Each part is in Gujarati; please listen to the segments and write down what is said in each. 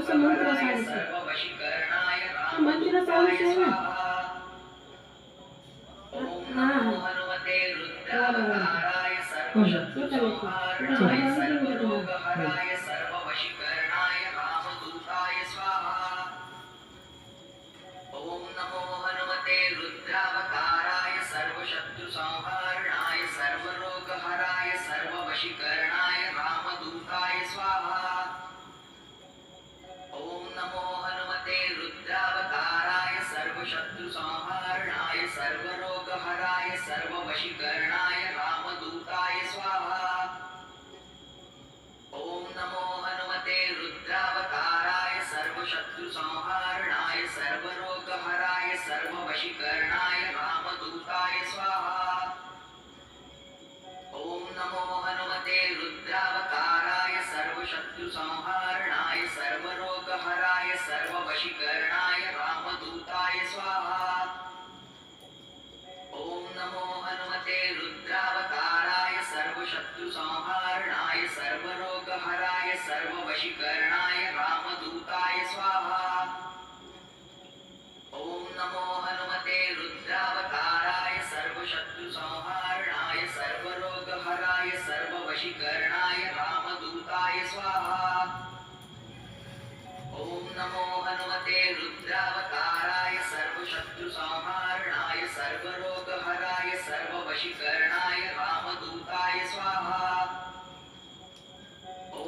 से मंत्र सारे से मंत्र सारे से ना हां हनुमते रुद्रावताराय सर्वशक्तिसंहारणाय सर्वरोगहराय सर्ववशीकरणाय रामदूताय स्वाहा। ओम नमो हनुमते रुद्रावताराय सर्वशत्रुसंहारणाय सर्वरोगहराय सर्ववशीकरणाय रामदूताय स्वाहा। ओम नमो हनुमते रुद्रावताराय सर्वशत्रुसंहारणाय सर्वरोगहराय सर्ववशीकरणाय रामदूताय स्वाहा। ओम नमो हनुमते रुद्रावताराय सर्वशत्रुसंहारणाय सर्वरोगहराय सर्ववशीकरणाय रामदूताय स्वाहा। ओम नमो हनुमते रुद्रावताराय सर्वशत्रुसंहारणाय सर्वरोगहराय सर्ववशीकरणाय रामदूताय स्वाहा। ओम नमो हनुमते रुद्रावताराय सर्वशत्रुसंहारणाय सर्वरोगहराय सर्ववशीकरणाय रामदूताय स्वाहा। ओम नमो हनुमते रुद्रावताराय सर्वशत्रुसंहारणाय सर्वरोगहराय सर्ववशीकरणाय रामदूताय स्वाहा। ओम नमो हनुमते रुद्रावताराय सर्वशत्रुसंहारणाय सर्वरोगहराय सर्ववशीकरणाय रामदूताय स्वाहा।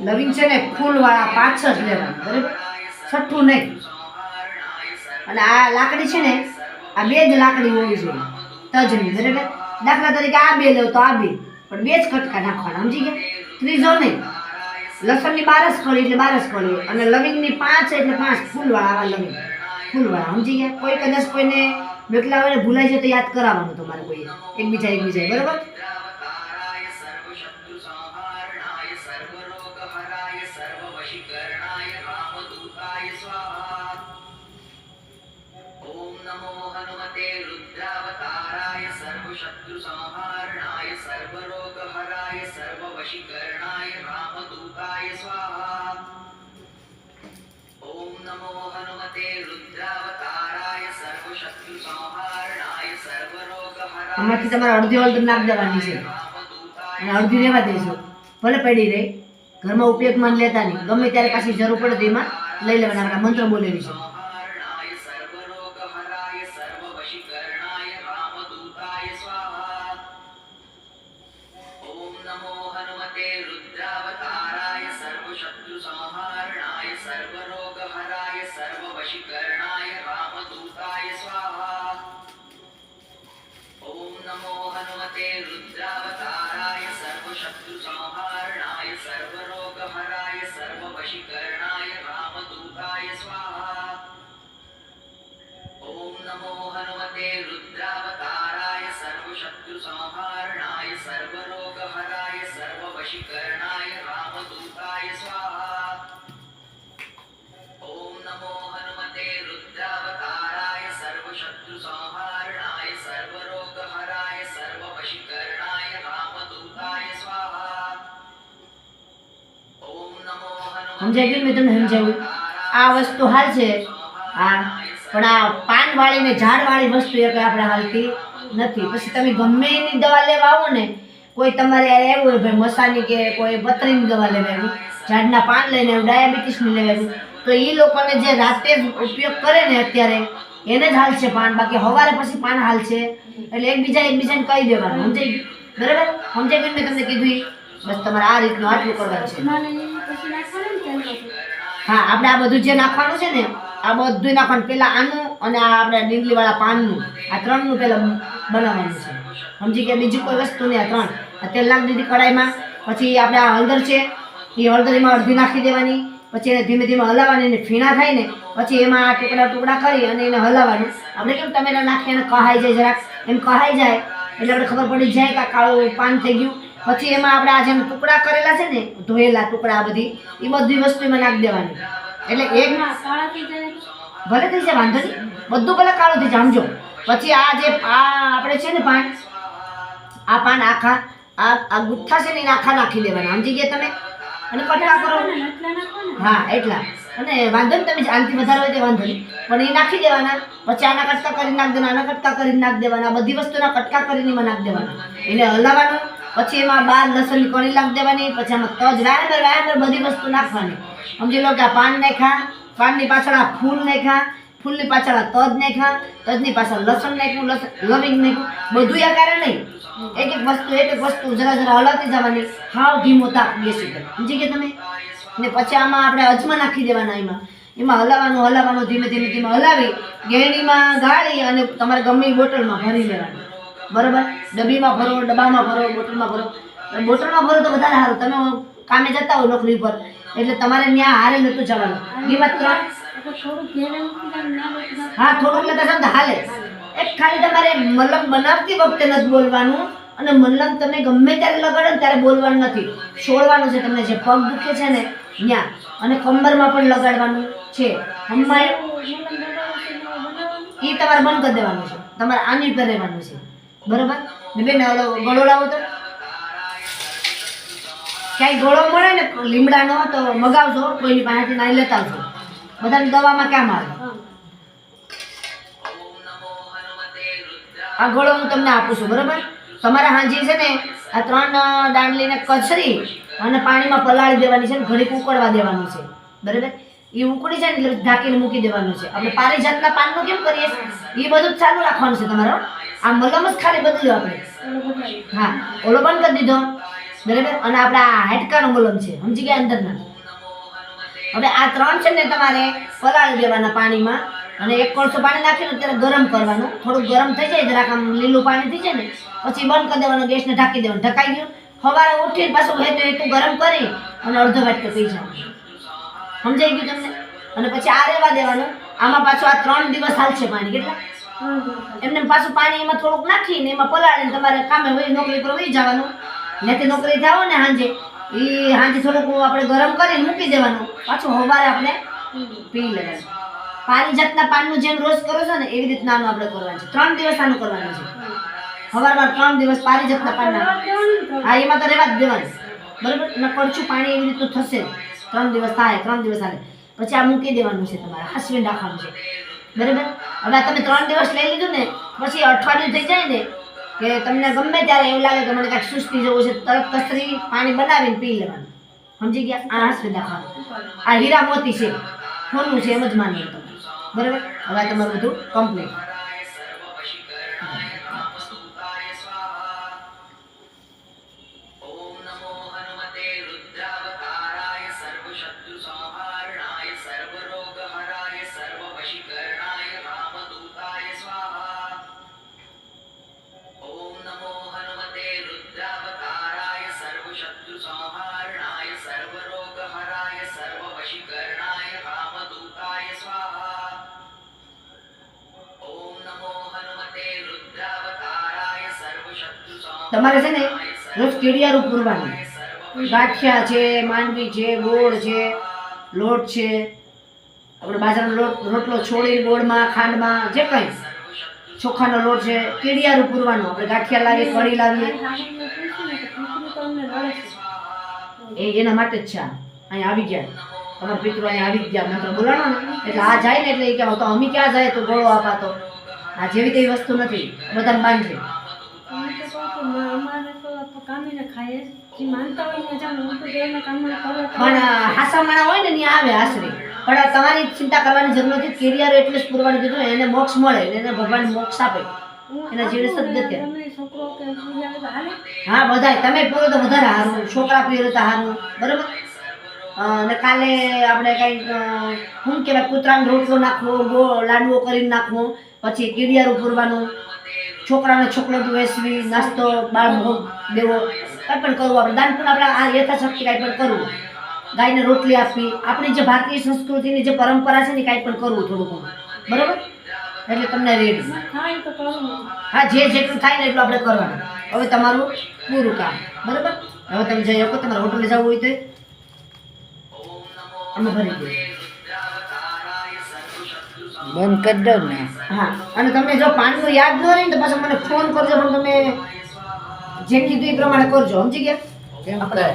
લવિંગ છે ને ફૂલ વાળા 5-6 લેવા બરાબર, છઠ્ઠું નહીં। અને આ લાકડી છે ને આ બે જ લાકડી હોવી જોઈએ તજની બરાબર। દાખલા તરીકે આ બે લેવ તો આ બે, પણ બે જ કટકા નાખવાના, સમજી ગયા? ત્રીજો નહીં। લસણની 12 કળી એટલે 12 કળી, અને લવિંગની 5 એટલે 5 ફૂલવાળા, આવા લવિંગ ફૂલવાળા, સમજી ગયા? કોઈ કદાચ કોઈને બેકલા હોય ભૂલાઈ જાય તો યાદ કરાવવાનું તમારે કોઈ એકબીજા બરાબર। सर्ववशीकरणाय रामदूताय स्वाहा। ओम नमो हनुमते रुद्रावताराय सर्वशत्रुसंहारणाय सर्वरोगहराय सर्ववशीकरणाय रामदूताय स्वाहा। ओम नमो हनुमते रुद्रावताराय सर्वशत्रुसंहारणाय सर्वरोगहराय આમાંથી તમારે અડધી હળદર નાખ દેવાની છે અને અડધી રહેવા દેજો, ભલે પડી રહે, ઘરમાં ઉપયોગમાં લેતા નહીં, ગમે ત્યારે પાછી જરૂર પડે તો એમાં લઈ લેવાના। આપણે મંત્ર બોલેલી છે। सर्वरोगहराय सर्ववशीकरणाय रामदूताय स्वाहा। ओम नमो हनुमते रुद्रावताराय सर्वशत्रुसंहारणाय सर्वरोगहराय सर्ववशीकरणाय रामदूताय स्वाहा। ओम नमो हनुमते रुद्रावताराय सर्वशत्रुसंहारणाय सर्वरोगहराय सर्ववशीकरणाय रामदूताय स्वाहा। ओम नमो हनुमते रुद्रावताराय सर्वशत्रुसंहारणाय सर्वरोगहराय सर्ववशीकरणाय रामदूताय स्वाहा। ओम नमो हनुमते रुद्रावताराय सर्वशत्रुसंहारणाय सर्वरोगहराय सर्ववशीकरणाय रामदूताय स्वाहा। ओम नमो સમજાય ગયું? મેં તમને સમજાવ્યું? આ વસ્તુ હાલ છે આ, પણ આ પાન વાળી ને ઝાડ વાળી વસ્તુ એક આપણે હાલતી નથી। પછી તમે ગમે એની દવા લેવા આવો ને, કોઈ તમારે આવ્યું હોય ભાઈ મસાની કે કોઈ પતરીની દવા લેવા આવ્યું, ઝાડના પાન લઈને આવ્યું, ડાયાબિટીસની લેવા આવ્યું, તો એ લોકોને જે રાતે ઉપયોગ કરે ને અત્યારે એને જ હાલશે પાન, બાકી સવારે પછી પાન હાલશે। એટલે એકબીજાને કહી દેવાનું, સમજાઈ ગયું? બરાબર? સમજાઈ ગયું? મેં તમને કીધું બસ તમારે આ રીતનું આટલું કરવાનું છે। હા, આપણે આ બધું જે નાખવાનું છે ને, આ બધું નાખવાનું, પેલા આનું અને આ આપણે ડીંગલી વાળા પાનનું, આ ત્રણનું પેલા બનાવવાનું છે, સમજી ગયા? બીજું કોઈ વસ્તુ નહીં, આ ત્રણ। આ તેલ નાખી દીધી કડાઈમાં, પછી આપણે આ હળદર છે એ હળદર એમાં અડધી નાખી દેવાની, પછી એને ધીમે ધીમે હલાવવાની, એને ફીણા થાય ને પછી એમાં આ ટુકડા કરી અને એને હલાવવાનું। આપણે કેમ ટમેટા નાખી એને કહાઈ જાય, જરાક એમ કહાઈ જાય એટલે આપણે ખબર પડી જાય કે આ કાળું પાન થઈ ગયું। પછી એમાં આપણે આ જેમ ટુકડા કરેલા છે ને, ધોયેલા ટુકડા બધી, એ બધી વસ્તુ એમાં નાખી દેવાની। એટલે એક ભલે થઈ જાય, વાંધો નહીં, બધું ભલે કાળું થઈ જાય, સમજો। પછી આ જે આ આપણે છે ને પાન, આ પાન આખા આ ગુથ્થા છે ને એને આખા નાખી દેવાના, સમજી ગયા તમે? અને કટકા કરો, હા એટલા। અને વાંધો નહીં, તમે આનાથી વધારે હોય તે વાંધો નહીં, પણ એ નાખી દેવાના. પછી આના કટકા કરી નાખ દેવાના, આના કટકા કરી નાખ દેવાના, બધી વસ્તુના કટકા કરીને એમાં નાખ દેવાના, એને હલાવવાનું. પછી એમાં 12 લસણની કણી નાખ દેવાની. પછી આમાં તજ વાયર બધી વસ્તુ નાખવાની. સમજી લો કે આ પાન નાખ્યા, પાનની પાછળ આ ફૂલ નાખ્યા, ફૂલની પાછળ આ તજ નાખ્યા, તજની પાછળ લસણ નાખ્યું, લવિંગ નાખ્યું, બધું એકારે નહીં, એક એક વસ્તુ જરા જરા હલાવતી જવાની, હાવ ધીમો તાપ બેસી ગયો. સમજી ગયા તમે? ને પછી આમાં આપણે અજમા નાખી દેવાના. એમાં હલાવવાનું ધીમે ધીમે હલાવી ગેણીમાં ગાળી અને તમારે ગમે એ બોટલમાં ભરી લેવાનું. બરોબર? ડબ્બીમાં ભરો, ડબ્બામાં ભરો, બોટલમાં ભરો. બોટલમાં ભરો તો વધારે સારું. તમે કામે જતા હોય નોકરી પર એટલે તમારે ત્યાં હારે નતું જવાનું. એમાં 3 હા થોડુંક લેતા જાવ હાલે. એક ખાલી તમારે મલમ બનાવતી વખતે નથી બોલવાનું, અને મલમ તમે ગમે ત્યારે લગાડો ને ત્યારે બોલવાનું નથી, છોડવાનું છે. તમને જે પગ દુખે છે ને ત્યાં, અને કમરમાં પણ લગાડવાનું છે. હમણાં એ તમારે બંધ કરી દેવાનું છે, તમારે આની ઉપર રહેવાનું છે. બરોબર ને બેન? ગળો લાવો તો ક્યાંય ગળો મળે ને લીમડાનો તો મગાવજો, કોઈની પાસેથી નાઈ લેતા આવજો. બધાની દવામાં ક્યાં મારે? આ ગળો હું તમને આપું છું. બરોબર? તમારે હાજી છે ને આ 3 દાંડલીને કચરી અને પાણીમાં પલાળી દેવાની છે ને ઘડીક ઉકળવા દેવાનું છે. બરાબર? એ ઉકળી જાય ને એટલે ઢાંકીને મૂકી દેવાનું છે. આપણે પારિજાતના પાનનું કેમ કરીએ એ બધું જ ચાલુ રાખવાનું છે તમારો. આ મલમ જ ખાલી બદલ્યો આપણે. હા ઓલો બંધ કરી દીધો. બરાબર? અને આપણે આ હાડકાનો મલમ છે, સમજી ગયા અંદરના. હવે આ 3 છે ને તમારે પલાળી દેવાના પાણીમાં, અને 1 કોળસો પાણી નાખીને અત્યારે ગરમ કરવાનું. થોડુંક ગરમ થઈ જાય, જરાક આમ લીલું પાણી થઈ જાય ને પછી બંધ કરી દેવાનું, ગેસને ઢાંકી દેવાનું. ઢકાઈ ગયું. સવારે ઉઠીને પાછું હેતું ગરમ કરી અને અડધો વાટકો પી જવાનું. સમજાઈ ગયું તમને? અને પછી આ રહેવા દેવાનું. આમાં પાછું આ 3 દિવસ હાલશે પાણી. કેટલા? એમને પાછું પાણી એમાં થોડુંક નાખીને એમાં પલાળીને તમારે કામે હોય નોકરી પર વહી જવાનું. ત્યાંથી નોકરી થાવ ને સાંજે થોડુંક આપણે ગરમ કરીને મૂકી દેવાનું, પાછું સવારે આપણે પી લેવાનું. પારિજાતના પાનનું જેમ રોજ કરો છો ને એવી રીતના આનું આપણે કરવાનું છે. 3 દિવસ આનું કરવાનું છે. સવારમાં 3 દિવસ પારિજાતના પાનના. હા એમાં તો રહેવા જ દેવાનું. બરાબર? ને કડછું પાણી એવી રીતનું થશે. 3 દિવસ થાય, 3 દિવસ હાલે પછી આ મૂકી દેવાનું છે. તમારે હાસવીને રાખવાનું છે. બરાબર? હવે તમે 3 દિવસ લઈ લીધું ને પછી અઠવાડિયું થઈ જાય ને કે તમને ગમે ત્યારે એવું લાગે કે મને કાંઈક સુસ્તી જવું છે, તરત કચરી પાણી બનાવીને પી લેવાનું. સમજી ગયા? આ હાસવીને રાખવાનું. આ હીરા મોતી છે, સોનું છે, એમ જ માનવું તમે. બરાબર? હવે તમારું બધું કમ્પ્લીટ. તમારે છે ને રોજ કેડિયારું પૂરવાનું. ગાંઠિયા છે, માંડવી છે, ગોળ છે, લોટ છે, આપણે બાજરાનો રોટલો છોડીને ગોળમાં ખાંડમાં જે કંઈ ચોખાનો લોટ છે, કેડિયારું પૂરવાનું. આપણે ગાંઠિયા લાવીએ, કઢી લાવીએ એના માટે જ છે. અહીંયા આવી ગયા તમારા પિતૃ, અહીંયા આવી ગયા મંત્ર બોલાણો ને એટલે આ જાય ને એટલે એ કહેવાય તો અમે ક્યાં જાય તો ગોળો આપાતો. આ જેવી તેવી વસ્તુ નથી, બધાને બાંધે. પણ હાસા માણા હોય ને ત્યાં આવે આશરે. પણ તમારી ચિંતા કરવાની જરૂર નથી. કેરિયર એટલે જ પૂરવાનું કીધું, એને મોક્ષ મળે, એને ભગવાન મોક્ષ આપે, એના જેવી સદગતિ. હા બધાય તમે પૂરો તો વધારે સારું, છોકરા પૂરો તો સારું. બરાબર? અને કાલે આપણે કંઈક શું કહેવાય કૂતરાનો રોટલો નાખવો, લાડવો કરીને નાખવો, પછી કેડિયારું પૂરવાનું, છોકરાને ચોકલેટ વેચવી, નાસ્તો બાળ ભોગ દેવો, કંઈ પણ કરવું. આપણે દાન પણ આપણે આ યથાશક્તિ કાંઈ પણ કરવું. ગાયને રોટલી આપવી, આપણી જે ભારતીય સંસ્કૃતિની જે પરંપરા છે ને કાંઈ પણ કરવું થોડું ઘણું. બરાબર? એટલે તમને રેડી. હા જે જેટલું થાય ને એટલું આપણે કરવાનું. હવે તમારું પૂરું કામ. બરાબર? હવે તમે જઈ શકો, તમારે હોટલે જવું હોય તો અમે ભરી દઈએ. બંધ કરી દો ને. હા અને તમને જો પાનનું યાદ ન રહે ને તો પાછો મને ફોન કરજો, પણ તમે જે કીધું એ પ્રમાણે કરજો. સમજી ગયા? કેમ કરે?